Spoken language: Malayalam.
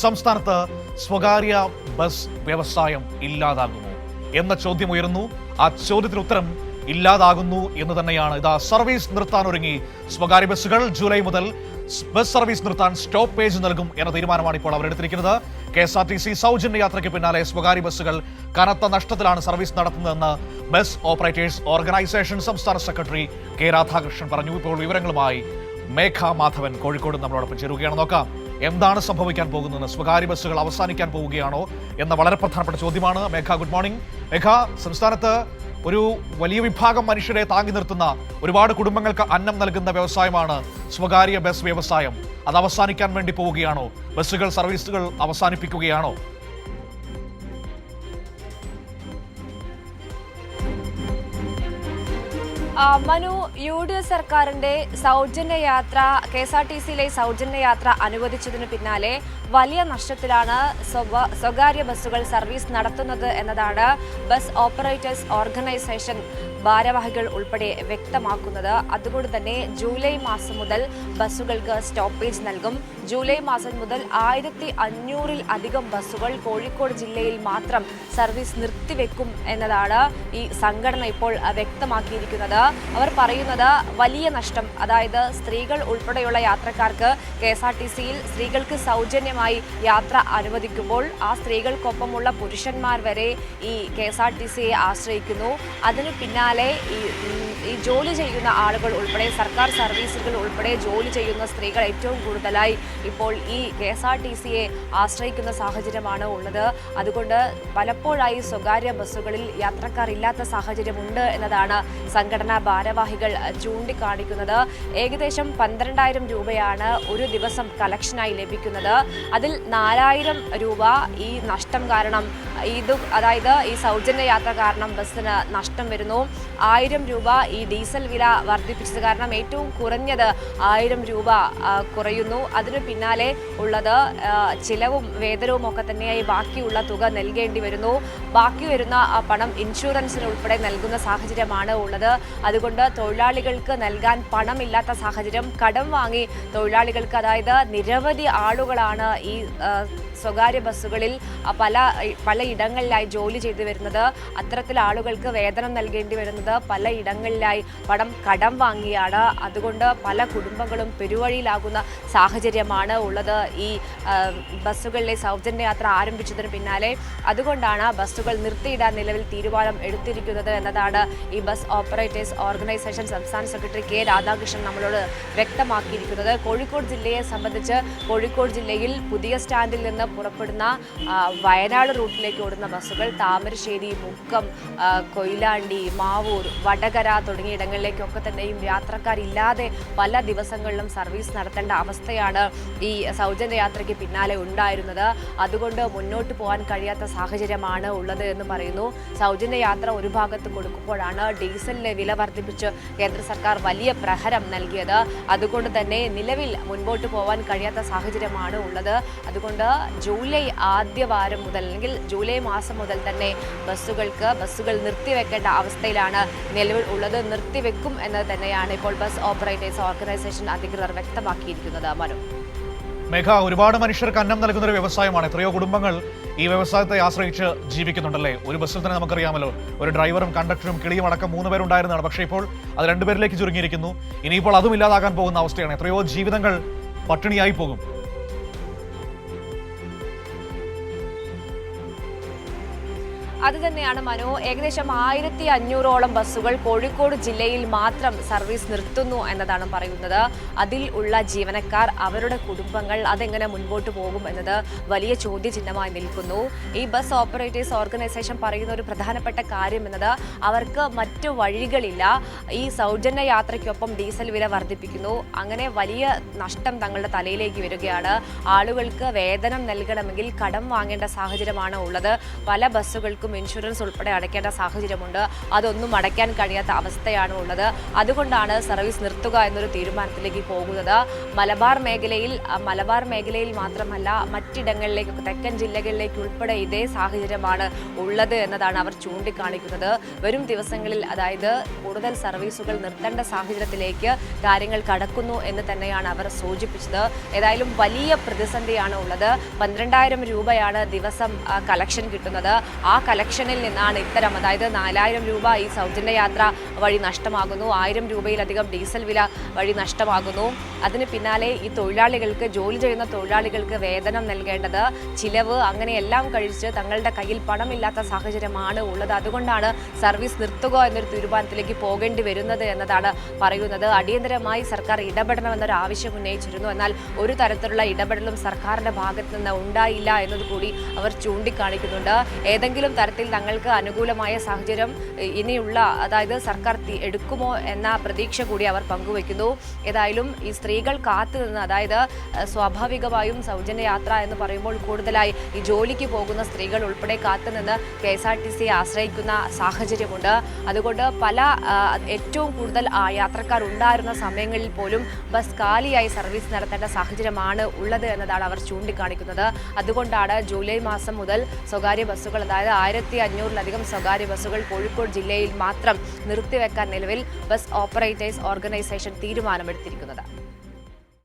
സംസ്ഥാനത്ത് സ്വകാര്യ ബസ് വ്യവസായം ഇല്ലാതാകുമോ എന്ന ചോദ്യം ഉയരുന്നു. ആ ചോദ്യത്തിന് ഉത്തരം ഇല്ലാതാകുന്നു എന്ന് തന്നെയാണ്. ഇതാ സർവീസ് നിർത്താനൊരുങ്ങി സ്വകാര്യ ബസ്സുകൾ. ജൂലൈ മുതൽ ബസ് സർവീസ് നിർത്താൻ സ്റ്റോപ്പേജ് നൽകും എന്ന തീരുമാനമാണ് ഇപ്പോൾ അവരെടുത്തിരിക്കുന്നത്. KSRTC സൗജന്യ യാത്രയ്ക്ക് പിന്നാലെ സ്വകാര്യ ബസ്സുകൾ കനത്ത നഷ്ടത്തിലാണ് സർവീസ് നടത്തുന്നതെന്ന് ബസ് ഓപ്പറേറ്റേഴ്സ് ഓർഗനൈസേഷൻ സംസ്ഥാന സെക്രട്ടറി K. രാധാകൃഷ്ണൻ പറഞ്ഞു. ഇപ്പോൾ വിവരങ്ങളുമായി മേഘ മാധവൻ കോഴിക്കോട് നമ്മളോടൊപ്പം ചേരുകയാണ്. നോക്കാം എന്താണ് സംഭവിക്കാൻ പോകുന്നത്. സ്വകാര്യ ബസ്സുകൾ അവസാനിക്കാൻ പോവുകയാണോ എന്ന വളരെ പ്രധാനപ്പെട്ട ചോദ്യമാണ്. മേഘ, ഗുഡ് മോർണിംഗ്. മേഘ, സംസ്ഥാനത്ത് ഒരു വലിയ വിഭാഗം മനുഷ്യരെ താങ്ങി നിർത്തുന്ന, ഒരുപാട് കുടുംബങ്ങൾക്ക് അന്നം നൽകുന്ന വ്യവസായമാണ് സ്വകാര്യ ബസ് വ്യവസായം. അത് അവസാനിക്കാൻ വേണ്ടി പോവുകയാണോ? ബസ്സുകൾ സർവീസുകൾ അവസാനിപ്പിക്കുകയാണോ? മനു, UDF സർക്കാരിന്റെ സൗജന്യ യാത്ര, KSRTCയിലെ സൗജന്യ യാത്ര അനുവദിച്ചതിന് പിന്നാലെ വലിയ നഷ്ടത്തിലാണ് സ്വകാര്യ ബസ്സുകൾ സർവീസ് നടത്തുന്നത് എന്നതാണ് ബസ് ഓപ്പറേറ്റേഴ്സ് ഓർഗനൈസേഷൻ ഭാരവാഹികൾ ഉൾപ്പെടെ വ്യക്തമാക്കുന്നത്. അതുകൊണ്ട് തന്നെ ജൂലൈ മാസം മുതൽ ബസ്സുകൾക്ക് സ്റ്റോപ്പേജ് നൽകും. ജൂലൈ മാസം മുതൽ 1500-ൽ ബസ്സുകൾ കോഴിക്കോട് ജില്ലയിൽ മാത്രം സർവീസ് നിർത്തിവെക്കും എന്നതാണ് ഈ സംഘടന ഇപ്പോൾ വ്യക്തമാക്കിയിരിക്കുന്നത്. അവർ പറയുന്നത് വലിയ നഷ്ടം, അതായത് സ്ത്രീകൾ ഉൾപ്പെടെയുള്ള യാത്രക്കാർക്ക് KSRTCയിൽ സ്ത്രീകൾക്ക് സൗജന്യമായി യാത്ര അനുവദിക്കുമ്പോൾ ആ സ്ത്രീകൾക്കൊപ്പമുള്ള പുരുഷന്മാർ വരെ ഈ KSRTCയെ ആശ്രയിക്കുന്നു. അതിന് പിന്നാലെ ഈ ജോലി ചെയ്യുന്ന ആളുകൾ ഉൾപ്പെടെ, സർക്കാർ സർവീസുകൾ ഉൾപ്പെടെ ജോലി ചെയ്യുന്ന സ്ത്രീകൾ ഏറ്റവും കൂടുതലായി ഇപ്പോൾ ഈ KSRTCയെ ആശ്രയിക്കുന്ന സാഹചര്യമാണ് ഉള്ളത്. അതുകൊണ്ട് പലപ്പോഴായി സ്വകാര്യ ബസ്സുകളിൽ യാത്രക്കാർ ഇല്ലാത്ത സാഹചര്യമുണ്ട് എന്നതാണ് സംഘടനാ ഭാരവാഹികൾ ചൂണ്ടിക്കാണിക്കുന്നത്. ഏകദേശം 12,000 രൂപയാണ് ഒരു ദിവസം കളക്ഷനായി ലഭിക്കുന്നത്. അതിൽ 4,000 രൂപ ഈ നഷ്ടം കാരണം, അതായത് ഈ സൗജന്യ യാത്ര കാരണം ബസ്സിന് നഷ്ടം വരുന്നു. 1,000 രൂപ ഈ ഡീസൽ വില വർദ്ധിപ്പിച്ചത് കാരണം ഏറ്റവും കുറഞ്ഞത് 1,000 രൂപ കുറയുന്നു. അതിനു പിന്നാലെ ഉള്ളത് ചിലവും വേതനവും ഒക്കെ തന്നെയായി ബാക്കിയുള്ള തുക നൽകേണ്ടി വരുന്നു. ബാക്കി വരുന്ന പണം ഇൻഷുറൻസിന് ഉൾപ്പെടെ നൽകുന്ന സാഹചര്യമാണ് ഉള്ളത്. അതുകൊണ്ട് തൊഴിലാളികൾക്ക് നൽകാൻ പണമില്ലാത്ത സാഹചര്യം, കടം വാങ്ങി തൊഴിലാളികൾക്ക്, അതായത് നിരവധി ആളുകളാണ് ഈ സ്വകാര്യ ബസ്സുകളിൽ പലയിടങ്ങളിലായി ജോലി ചെയ്തു വരുന്നത്. അത്തരത്തിൽ ആളുകൾക്ക് വേതനം നൽകേണ്ടി വരുന്നത് പലയിടങ്ങളിലായി പണം കടം വാങ്ങിയാണ്. അതുകൊണ്ട് പല കുടുംബങ്ങളും പെരുവഴിയിലാകുന്ന സാഹചര്യമാണ് ഉള്ളത് ഈ ബസ്സുകളിലെ സൗജന്യ യാത്ര ആരംഭിച്ചതിന് പിന്നാലെ. അതുകൊണ്ടാണ് ബസ്സുകൾ നിർത്തിയിടാൻ നിലവിൽ തീരുമാനം എടുത്തിരിക്കുന്നത് എന്നതാണ് ഈ ബസ് ഓപ്പറേറ്റേഴ്സ് ഓർഗനൈസേഷൻ സംസ്ഥാന സെക്രട്ടറി K. രാധാകൃഷ്ണൻ നമ്മളോട് വ്യക്തമാക്കിയിരിക്കുന്നത്. കോഴിക്കോട് ജില്ലയെ സംബന്ധിച്ച് കോഴിക്കോട് ജില്ലയിൽ പുതിയ സ്റ്റാൻഡിൽ നിന്ന് പുറപ്പെടുന്ന വയനാട് റൂട്ടിലേക്ക് ഓടുന്ന ബസ്സുകൾ താമരശ്ശേരി, മുക്കം, കൊയിലാണ്ടി, മാവൂർ, വടകര തുടങ്ങിയ ഇടങ്ങളിലേക്കൊക്കെ തന്നെയും യാത്രക്കാരില്ലാതെ പല ദിവസങ്ങളിലും സർവീസ് നടത്തേണ്ട അവസ്ഥയാണ് ഈ സൗജന്യ യാത്രയ്ക്ക് പിന്നാലെ ഉണ്ടായിരുന്നത്. അതുകൊണ്ട് മുന്നോട്ട് പോകാൻ കഴിയാത്ത സാഹചര്യമാണ് ഉള്ളത് എന്ന് പറയുന്നു. സൗജന്യ യാത്ര ഒരു ഭാഗത്ത് കൊടുക്കുമ്പോഴാണ് ഡീസലിന് വില വർദ്ധിപ്പിച്ച് കേന്ദ്ര സർക്കാർ വലിയ പ്രഹരം നൽകിയത്. അതുകൊണ്ട് തന്നെ നിലവിൽ മുൻപോട്ട് പോകാൻ കഴിയാത്ത സാഹചര്യമാണ് ഉള്ളത്. അതുകൊണ്ട് ജൂലൈ ആദ്യവാരം മുതൽ, അല്ലെങ്കിൽ ജൂലൈ മാസം മുതൽ തന്നെ ബസ്സുകൾ നിർത്തിവെക്കേണ്ട അവസ്ഥയിലാണ് നിലവിൽ ഉള്ളത്. നിർത്തിവെക്കും എന്നത് തന്നെയാണ് ഇപ്പോൾ ബസ് ഓപ്പറേറ്റേഴ്സ് ഓർഗനൈസേഷൻ അധികൃതർ വ്യക്തമാക്കിയിരിക്കുന്നത്. മനു, മേഘ, ഒരുപാട് മനുഷ്യർക്ക് അന്നം നൽകുന്ന ഒരു വ്യവസായമാണ്. എത്രയോ കുടുംബങ്ങൾ ഈ വ്യവസായത്തെ ആശ്രയിച്ച് ജീവിക്കുന്നുണ്ടല്ലേ. ഒരു ബസ്സിൽ തന്നെ നമുക്കറിയാമല്ലോ, ഒരു ഡ്രൈവറും കണ്ടക്ടറും കിളിയും അടക്കം 3 പേരുണ്ടായിരുന്നതാണ്. പക്ഷേ ഇപ്പോൾ അത് 2 പേരിലേക്ക് ചുരുങ്ങിയിരിക്കുന്നു. ഇനിയിപ്പോൾ അതും ഇല്ലാതാകാൻ പോകുന്ന അവസ്ഥയാണ്. എത്രയോ ജീവിതങ്ങൾ പട്ടിണിയായി പോകും. അത് തന്നെയാണ് മനു. ഏകദേശം 1500ഓളം ബസ്സുകൾ കോഴിക്കോട് ജില്ലയിൽ മാത്രം സർവീസ് നിർത്തുന്നു എന്നതാണ് പറയുന്നത്. അതിൽ ഉള്ള ജീവനക്കാർ, അവരുടെ കുടുംബങ്ങൾ, അതെങ്ങനെ മുൻപോട്ട് പോകും എന്നത് വലിയ ചോദ്യചിഹ്നമായി നിൽക്കുന്നു. ഈ ബസ് ഓപ്പറേറ്റേഴ്സ് ഓർഗനൈസേഷൻ പറയുന്ന ഒരു പ്രധാനപ്പെട്ട കാര്യം എന്നത് അവർക്ക് മറ്റു വഴികളില്ല. ഈ സൗജന്യ യാത്രയ്ക്കൊപ്പം ഡീസൽ വില വർദ്ധിപ്പിക്കുന്നു. അങ്ങനെ വലിയ നഷ്ടം തങ്ങളുടെ തലയിലേക്ക് വരികയാണ്. ആളുകൾക്ക് വേതനം നൽകണമെങ്കിൽ കടം വാങ്ങേണ്ട സാഹചര്യമാണ് ഉള്ളത്. പല ബസ്സുകൾക്കും ഇൻഷുറൻസ് ഉൾപ്പെടെ അടയ്ക്കേണ്ട സാഹചര്യമുണ്ട്. അതൊന്നും അടയ്ക്കാൻ കഴിയാത്ത അവസ്ഥയാണ് ഉള്ളത്. അതുകൊണ്ടാണ് സർവീസ് നിർത്തുക എന്നൊരു തീരുമാനത്തിലേക്ക് പോകുന്നത്. മലബാർ മേഖലയിൽ മാത്രമല്ല മറ്റിടങ്ങളിലേക്ക്, തെക്കൻ ജില്ലകളിലേക്ക് ഉൾപ്പെടെ ഇതേ സാഹചര്യമാണ് ഉള്ളത് എന്നതാണ് അവർ ചൂണ്ടിക്കാണിക്കുന്നത്. വരും ദിവസങ്ങളിൽ, അതായത് കൂടുതൽ സർവീസുകൾ നിർത്തേണ്ട സാഹചര്യത്തിലേക്ക് കാര്യങ്ങൾ കടക്കുന്നു എന്ന് തന്നെയാണ് അവർ സൂചിപ്പിച്ചത്. ഏതായാലും വലിയ പ്രതിസന്ധിയാണ് ഉള്ളത്. 12,000 രൂപയാണ് ദിവസം കളക്ഷൻ കിട്ടുന്നത്. ആ കളക്ഷനിൽ നിന്നാണ് ഇത്തരം, അതായത് 4,000 രൂപ ഈ സൗജന്യ യാത്ര വഴി നഷ്ടമാകുന്നു, 1,000 രൂപയിലധികം ഡീസൽ വില വഴി നഷ്ടമാകുന്നു. അതിന് പിന്നാലെ ഈ തൊഴിലാളികൾക്ക്, ജോലി ചെയ്യുന്ന തൊഴിലാളികൾക്ക് വേതനം നൽകേണ്ടത്, ചിലവ്, അങ്ങനെയെല്ലാം കഴിച്ച് തങ്ങളുടെ കയ്യിൽ പണമില്ലാത്ത സാഹചര്യമാണ് ഉള്ളത്. അതുകൊണ്ടാണ് സർവീസ് നിർത്തുക എന്നൊരു തീരുമാനത്തിലേക്ക് പോകേണ്ടി വരുന്നത് എന്നതാണ് പറയുന്നത്. അടിയന്തരമായി സർക്കാർ ഇടപെടണമെന്നൊരു ആവശ്യം ഉന്നയിച്ചിരുന്നു. എന്നാൽ ഒരു തരത്തിലുള്ള ഇടപെടലും സർക്കാരിന്റെ ഭാഗത്ത് നിന്ന് ഉണ്ടായില്ല എന്നതുകൂടി അവർ ചൂണ്ടിക്കാണിക്കുന്നുണ്ട്. ഏതെങ്കിലും തരത്തിൽ തങ്ങൾക്ക് അനുകൂലമായ സാഹചര്യം ഇനിയുള്ള, അതായത് സർക്കാർ എടുക്കുമോ എന്ന പ്രതീക്ഷ കൂടി അവർ പങ്കുവയ്ക്കുന്നു. ഏതായാലും ഈ സ്ത്രീകൾ കാത്തുനിന്ന്, അതായത് സ്വാഭാവികമായും സൗജന്യ യാത്ര എന്ന് പറയുമ്പോൾ കൂടുതലായി ഈ ജോലിക്ക് പോകുന്ന സ്ത്രീകൾ ഉൾപ്പെടെ കാത്തുനിന്ന് KSRTC ആശ്രയിക്കുന്ന സാഹചര്യമുണ്ട്. അതുകൊണ്ട് ഏറ്റവും കൂടുതൽ യാത്രക്കാർ ഉണ്ടായിരുന്ന സമയങ്ങളിൽ പോലും ബസ് കാലിയായി സർവീസ് നടത്തേണ്ട സാഹചര്യമാണ് ഉള്ളത് എന്നതാണ് അവർ ചൂണ്ടിക്കാണിക്കുന്നത്. അതുകൊണ്ടാണ് ജൂലൈ മാസം മുതൽ സ്വകാര്യ ബസ്സുകൾ, അതായത് 1,500-ലധികം സ്വകാര്യ ബസ്സുകൾ കോഴിക്കോട് ജില്ലയിൽ മാത്രം നിർത്തിവെക്കാൻ നിലവിൽ ബസ് ഓപ്പറേറ്റേഴ്സ് ഓർഗനൈസേഷൻ തീരുമാനമെടുത്തിരിക്കുന്നത്.